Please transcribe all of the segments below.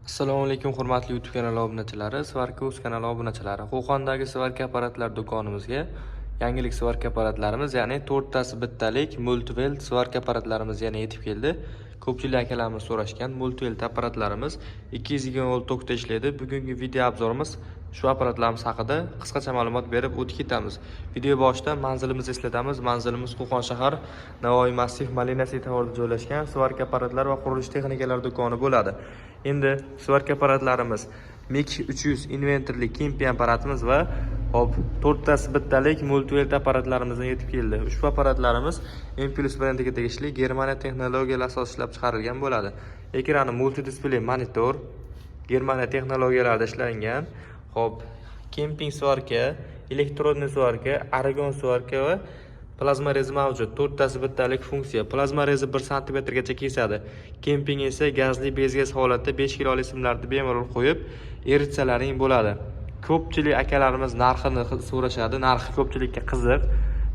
Assalomu alaykum hurmatli YouTube kanali obunachilari, Svarka.uz kanali obunachilari. Qo'qondagi Svarka apparatlar do'konimizga yangilik Svarka apparatlarimiz, ya'ni 4 tasi bittalik multivelt Svarka apparatlarimiz yana yetib keldi. Ko'pchilik akalarimiz so'rashgan multivelt apparatlarimiz 220 volt tokda ishlaydi. Bugungi video obzorimiz shu apparatlarimiz haqida qisqacha ma'lumot berib o'tib ketamiz. Video boshida manzilimizni eslatamiz. Manzilimiz Qo'qon shahar Navoiy massив Malinasi to'g'rida joylashgan Svarka apparatlar va qurilish texnikalari do'koni bo'ladi. Endi Svarka apparatlarimiz MiG 300 inventorli kemping apparatimiz va 4 tasi bittalik multivelt apparatlarimizni yetib keldi. Ushbu apparatlarimiz M+ brendiga tegishli Germaniya texnologiyalar asosida ishlab chiqarilgan bo'ladi. Ekrani multidispley monitor, Germaniya texnologiyalarida ishlangan. Kemping svarka, elektrodniy svarka, argon svarka va plazma rezi mavjud. 4 tasi bittalik funksiya. Plazma rezi 1 sm gacha kesadi. Kemping esa gazli bezgaz holatda 5 kilolik simlarni bemalol qo'yib, eritsalaring bo'ladi. Ko'pchilik akalarimiz narxini so'rashadi. Narxi ko'pchilikka qiziq.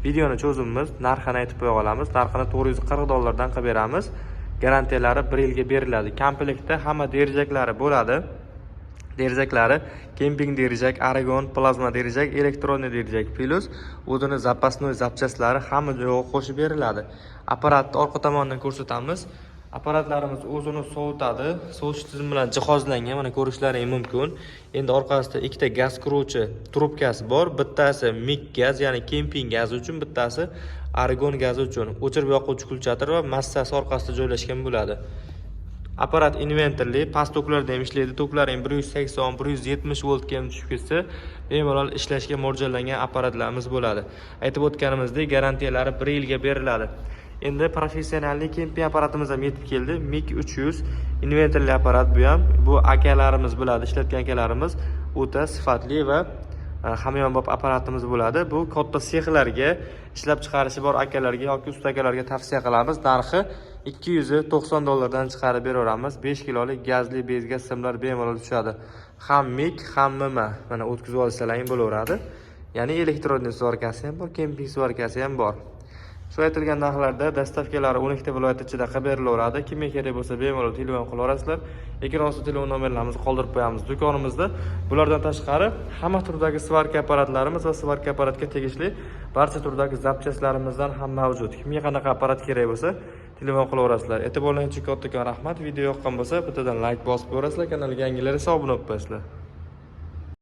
Videoni cho'zimiz, narxini aytib qo'ya olamiz. Narxini $440 dan qilib beramiz. Garantiyalari 1 yilga beriladi. Komplektda hamma derajaklari bo'ladi. Derajaklari kemping derajak, argon, plazma derajak, elektronniy derajak plus o'zini zapasnoy zapchaslari hamma joyga qo'shib beriladi. Apparatni orqa tomonidan ko'rsatamiz. Apparatlarimiz o'zini sovutadi. Sovutish tizimi bilan jihozlangan, mana ko'rishlaringiz mumkin. Endi orqasida ikkita gaz quruvchi trubkasi bor. Bittasi MiG gaz, ya'ni kemping gazi uchun, bittasi argon gazi uchun. O'chirib yoquvchi kulchatir va massasi orqasida joylashgan bo'ladi. Apparat inventorli, past toklarda ham ishlaydi. Toklaring 180-170 voltga ham tushib ketsa, bemalol ishlashga mo'ljallangan apparatlarimiz bo'ladi. Aytib o'tganimizdek, garantiyalari 1 yilga beriladi. Endi professionallik kemping apparatimiz ham yetib keldi. MiG 300 inventorli apparat bu ham. Bu akalarimiz bo'ladi, ishlatgan akalarimiz o'ta sifatli va hamyonbop apparatimiz bo'ladi. Bu katta sexlarga, ishlab chiqarishi bor akalarga yoki ustakalarga tavsiya qilamiz. Narxi $290 dan chiqarib beraveramiz. 5 kilolik gazli bezgaz simlar bemalol tushadi. Ham MiG, ham MMA. Mana o'tkazib olsalaring bo'laveradi. Ya'ni elektrodniy svarkasi ham bor, kemping svarkasi ham bor. Shu aytilgan narxlarda dastavkalari 12 ta viloyat ichida qilib berilaveradi. Kimga kerak bo'lsa bemalol telefon qilaverasizlar. Ekran ostida telefon nomerlarimizni qoldirib qo'yamiz do'konimizda. Bulardan tashqari hamma turdagi svarka apparatlarimiz va svarka apparatga tegishli barcha turdagi zapchaslarimizdan ham mavjud. Kimga qanaqa apparat kerak bo'lsa telefon qilaverasizlar. E'tiborlaringiz uchun kattakon rahmat. Video yoqqan bo'lsa bittadan like bosib qo'yasizlar, kanalga yangilar esa obuna bo'lib qo'yasizlar.